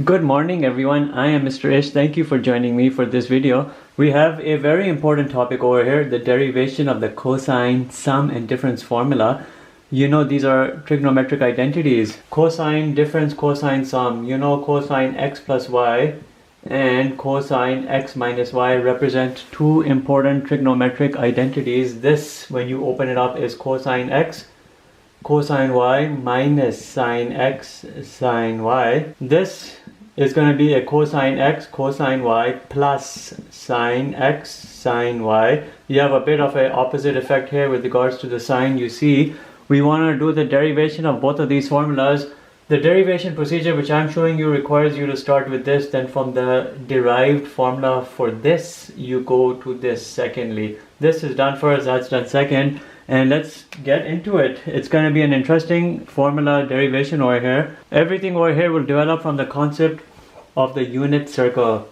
Good morning everyone, I am Mr. Ish. Thank you for joining me for this video. We have a very important topic over here, the derivation of the cosine, sum and difference formula. You know these are trigonometric identities. Cosine, difference, cosine, sum. You know cosine x plus y and cosine x minus y represent two important trigonometric identities. This, when you open it up, is cosine x, cosine y minus sine x sine y. This is going to be a cosine x cosine y plus sine x sine y. You have a bit of an opposite effect here with regards to the sign. You see, we want to do the derivation of both of these formulas. The derivation procedure which I'm showing you requires you to start with this, then from the derived formula for this you go to this secondly. This is done first, that's done second, and let's get into it. It's going to be an interesting formula derivation over here. Everything over here will develop from the concept of the unit circle.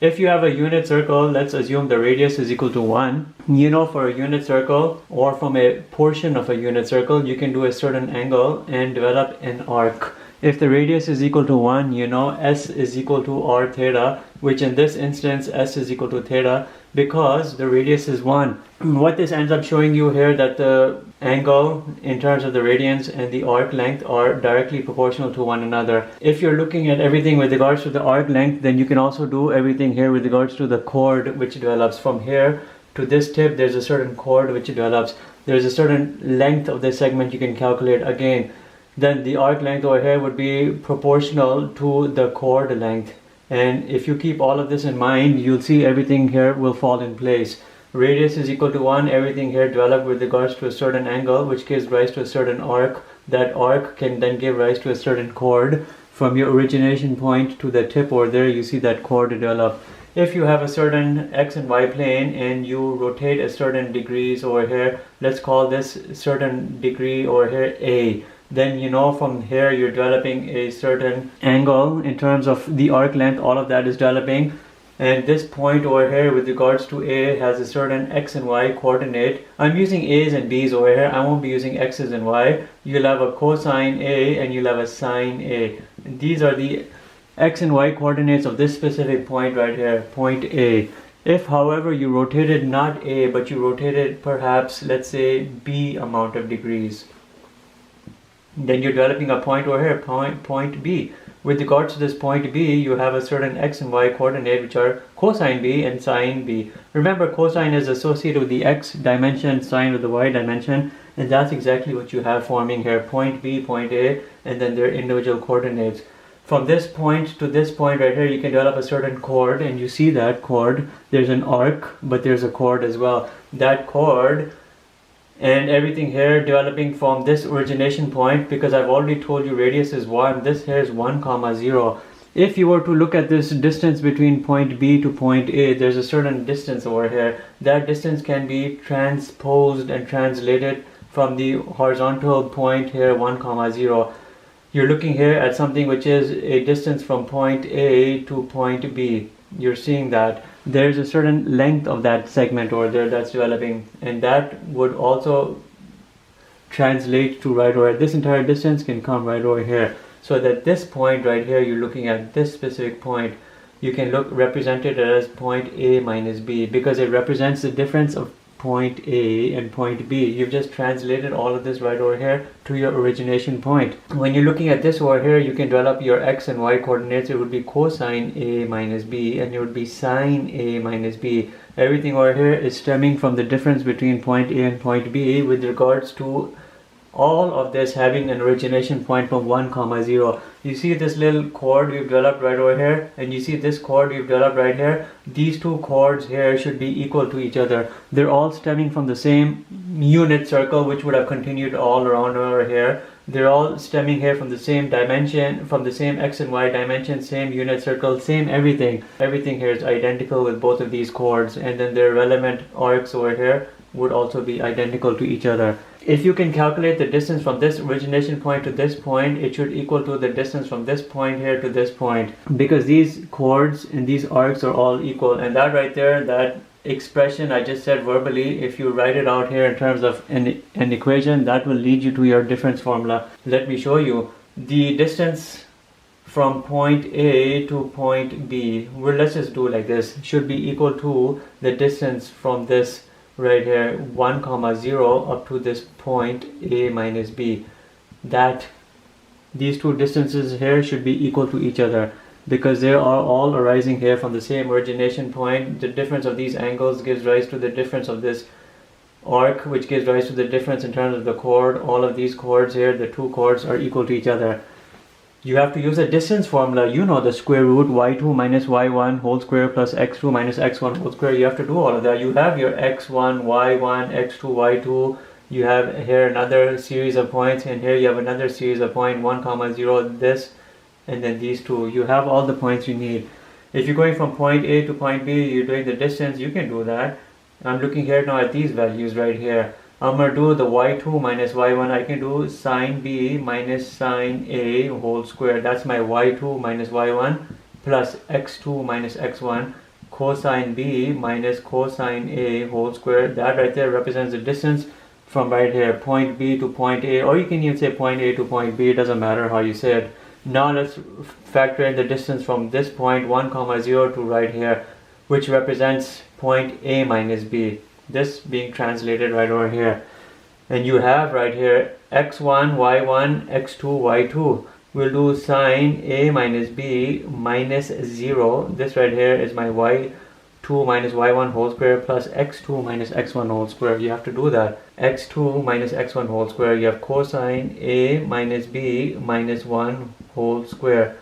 If you have a unit circle, let's assume the radius is equal to 1. You know, for a unit circle or from a portion of a unit circle, you can do a certain angle and develop an arc. If the radius is equal to 1, you know s is equal to r theta, which in this instance s is equal to theta because the radius is 1. What this ends up showing you here, that the angle in terms of the radians and the arc length are directly proportional to one another. If you're looking at everything with regards to the arc length, then you can also do everything here with regards to the chord which develops from here to this tip. There's a certain chord which develops. There's a certain length of this segment you can calculate again. Then the arc length over here would be proportional to the chord length. And if you keep all of this in mind, you'll see everything here will fall in place. Radius is equal to 1, everything here developed with regards to a certain angle which gives rise to a certain arc. That arc can then give rise to a certain chord. From your origination point to the tip over there, you see that chord develop. If you have a certain x and y plane and you rotate a certain degrees over here, let's call this certain degree over here A. Then you know from here you're developing a certain angle in terms of the arc length, all of that is developing. And this point over here with regards to A has a certain x and y coordinate. I'm using A's and B's over here. I won't be using x's and y. You'll have a cosine A and you'll have a sine A. And these are the x and y coordinates of this specific point right here, point A. If however you rotated not A but you rotated perhaps, let's say, B amount of degrees, then you're developing a point over here, point B. With regards to this point B, you have a certain x and y coordinate which are cosine B and sine B. Remember, cosine is associated with the x dimension, sine with the y dimension, and that's exactly what you have forming here, point B, point A, and then their individual coordinates. From this point to this point right here, you can develop a certain chord, and you see that chord, there's an arc, but there's a chord as well. That chord and everything here developing from this origination point, because I've already told you radius is 1, this here is 1, 0. If you were to look at this distance between point B to point A, there's a certain distance over here. That distance can be transposed and translated from the horizontal point here, 1, 0. You're looking here at something which is a distance from point A to point B. You're seeing that there's a certain length of that segment over there that's developing, and that would also translate to right over this entire distance can come right over here. So that this point right here, you're looking at this specific point, you can represent it as point A minus B because it represents the difference of point A and point B. You've just translated all of this right over here to your origination point. When you're looking at this over here, you can develop your x and y coordinates. It would be cosine A minus B and it would be sine A minus B. Everything over here is stemming from the difference between point A and point B with regards to all of this having an origination point from 1, 0. You see this little chord we've developed right over here, and you see this chord we've developed right here. These two chords here should be equal to each other. They're all stemming from the same unit circle which would have continued all around over here. They're all stemming here from the same dimension, from the same x and y dimension, same unit circle, same everything. Everything here is identical with both of these chords, and then their relevant arcs over here would also be identical to each other. If you can calculate the distance from this origination point to this point, it should equal to the distance from this point here to this point, because these chords and these arcs are all equal. And that right there, that expression I just said verbally, if you write it out here in terms of an equation, that will lead you to your difference formula. Let me show you. The distance from point A to point B, well, let's just do like this, should be equal to the distance from this right here 1 comma 0 up to this point A minus B. That these two distances here should be equal to each other, because they are all arising here from the same origination point. The difference of these angles gives rise to the difference of this arc, which gives rise to the difference in terms of the chord. All of these chords here, the two chords, are equal to each other. You have to use a distance formula. You know the square root y2 minus y1 whole square plus x2 minus x1 whole square. You have to do all of that. You have your x1, y1, x2, y2. You have here another series of points, and here you have another series of point 1 comma 0, this, and then these two. You have all the points you need. If you're going from point A to point B, you're doing the distance, you can do that. I'm looking here now at these values right here. I'm going to do the y2 minus y1. I can do sine B minus sine A whole square. That's my y2 minus y1 plus x2 minus x1 cosine B minus cosine A whole square. That right there represents the distance from right here, point B to point A, or you can even say point A to point B. It doesn't matter how you say it. Now let's factor in the distance from this point 1 comma 0 to right here, which represents point A minus B. This being translated right over here. And you have right here x1, y1, x2, y2. We'll do sine A minus B minus 0. This right here is my y2 minus y1 whole square plus x2 minus x1 whole square. You have to do that. x2 minus x1 whole square. You have cosine A minus B minus 1 whole square.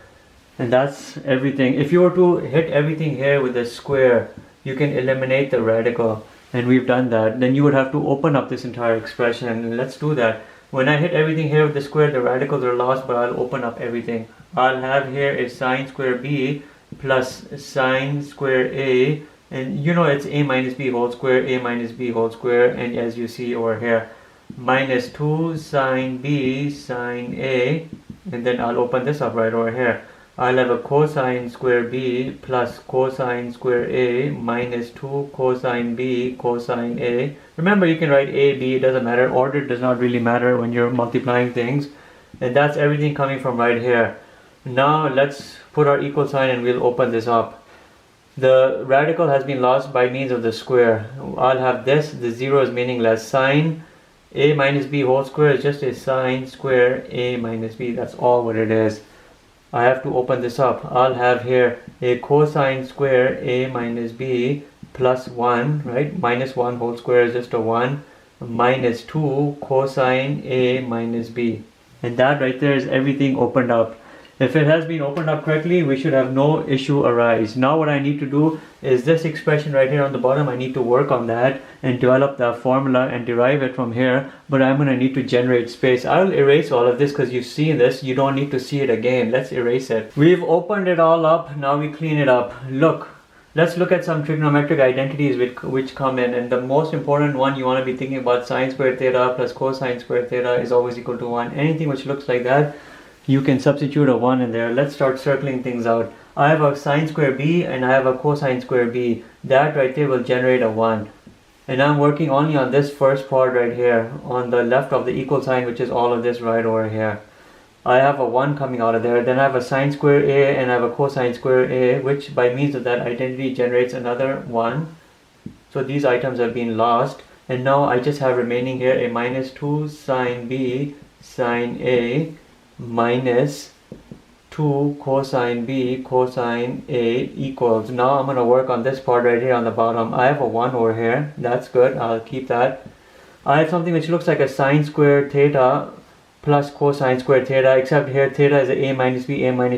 And that's everything. If you were to hit everything here with a square, you can eliminate the radical. And we've done that. Then you would have to open up this entire expression, and let's do that. When I hit everything here with the square, the radicals are lost, but I'll open up everything. I'll have here is sine square B plus sine square A, and you know it's A minus B whole square, A minus B whole square, and as you see over here, minus 2 sine B sine A, and then I'll open this up right over here. I'll have a cosine square B plus cosine square A minus 2 cosine B cosine A. Remember, you can write A, B, it doesn't matter. Order does not really matter when you're multiplying things. And that's everything coming from right here. Now let's put our equal sign and we'll open this up. The radical has been lost by means of the square. I'll have this, the 0 is meaningless. Sine A minus B whole square is just a sine square A minus B. That's all what it is. I have to open this up. I'll have here a cosine square A minus B plus 1, right? Minus 1 whole square is just a 1, minus 2 cosine A minus B. And that right there is everything opened up. If it has been opened up correctly, we should have no issue arise. Now what I need to do is this expression right here on the bottom, I need to work on that and develop the formula and derive it from here. But I'm going to need to generate space. I'll erase all of this because you've seen this. You don't need to see it again. Let's erase it. We've opened it all up. Now we clean it up. Look. Let's look at some trigonometric identities which come in, and the most important one you want to be thinking about, sine squared theta plus cosine squared theta is always equal to 1. Anything which looks like that, you can substitute a 1 in there. Let's start circling things out. I have a sine square B and I have a cosine square B. That right there will generate a 1. And I'm working only on this first part right here, on the left of the equal sign, which is all of this right over here. I have a 1 coming out of there. Then I have a sine square A and I have a cosine square A, which by means of that identity generates another 1. So these items have been lost. And now I just have remaining here a minus 2 sine B sine A minus 2 cosine B cosine A equals. Now I'm going to work on this part right here on the bottom. I have a 1 over here. That's good. I'll keep that. I have something which looks like a sine squared theta plus cosine squared theta, except here theta is a minus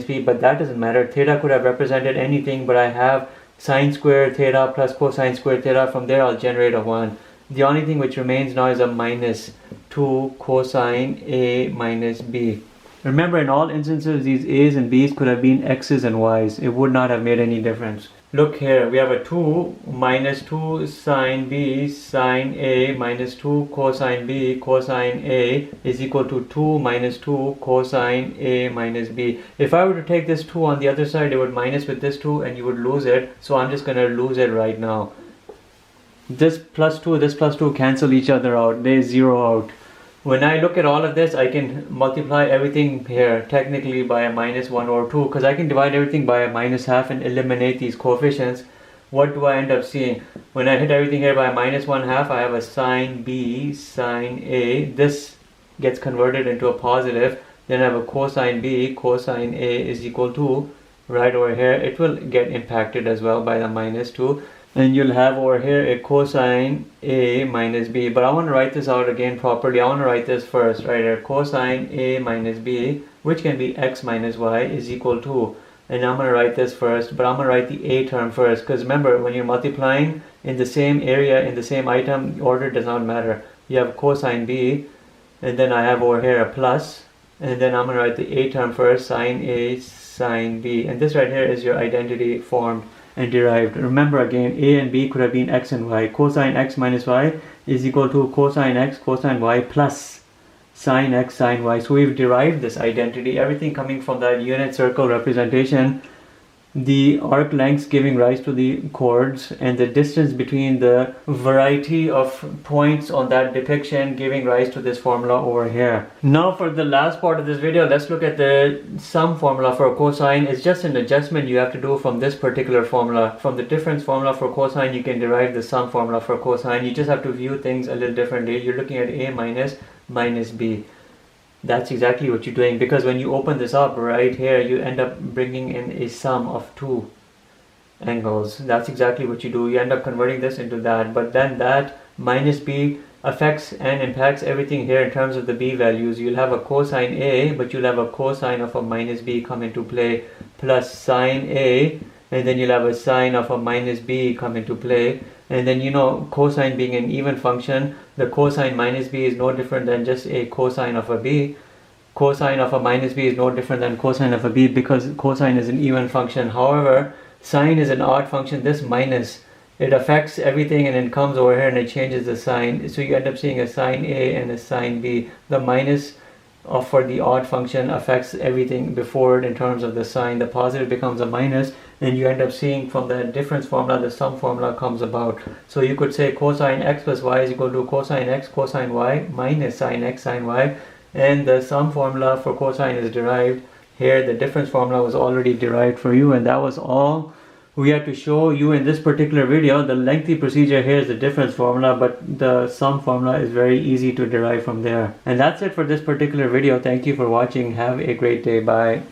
b, but that doesn't matter. Theta could have represented anything, but I have sine squared theta plus cosine squared theta. From there I'll generate a 1. The only thing which remains now is a minus 2 cosine A minus B. Remember, in all instances these A's and B's could have been X's and Y's. It would not have made any difference. Look here, we have a 2 minus 2 sine B sine A minus 2 cosine B cosine A is equal to 2 minus 2 cosine A minus B. If I were to take this 2 on the other side, it would minus with this 2 and you would lose it. So I'm just going to lose it right now. This plus 2 cancel each other out. They zero out. When I look at all of this, I can multiply everything here technically by a minus 1 or 2, because I can divide everything by a minus half and eliminate these coefficients. What do I end up seeing? When I hit everything here by a minus 1 half, I have a sine B, sine A. This gets converted into a positive. Then I have a cosine B, cosine A is equal to, right over here, it will get impacted as well by the minus 2. And you'll have over here a cosine A minus B. But I want to write this out again properly. I want to write this first, right here. Cosine A minus B, which can be x minus y, is equal to. And I'm going to write this first, but I'm going to write the A term first. Because remember, when you're multiplying in the same area, in the same item, order does not matter. You have cosine B, and then I have over here a plus. And then I'm going to write the A term first, sine A, sine B. And this right here is your identity formed and derived. Remember again, A and B could have been x and y. Cosine x minus y is equal to cosine x, cosine y plus sine x, sine y. So we've derived this identity, everything coming from that unit circle representation, the arc lengths giving rise to the chords, and the distance between the variety of points on that depiction giving rise to this formula over here. Now for the last part of this video, let's look at the sum formula for cosine. It's just an adjustment you have to do from this particular formula. From the difference formula for cosine, you can derive the sum formula for cosine. You just have to view things a little differently. You're looking at A minus B. That's exactly what you're doing, because when you open this up right here, you end up bringing in a sum of two angles. That's exactly what you do. You end up converting this into that, but then that minus B affects and impacts everything here in terms of the B values. You'll have a cosine A, but you'll have a cosine of a minus B come into play, plus sine A, and then you'll have a sine of a minus B come into play. And then, you know, cosine being an even function, the cosine minus B is no different than just a cosine of a B. Cosine of a minus B is no different than cosine of a B, because cosine is an even function. However, sine is an odd function. This minus, it affects everything, and then comes over here and it changes the sign. So you end up seeing a sine A and a sine B. The minus for the odd function affects everything before it in terms of the sign. The positive becomes a minus, and you end up seeing from the difference formula, the sum formula comes about. So you could say cosine x plus y is equal to cosine x cosine y minus sine x sine y, and the sum formula for cosine is derived here. The difference formula was already derived for you, and that was all we had to show you in this particular video. The lengthy procedure here is the difference formula, but the sum formula is very easy to derive from there. And that's it for this particular video. Thank you for watching. Have a great day. Bye.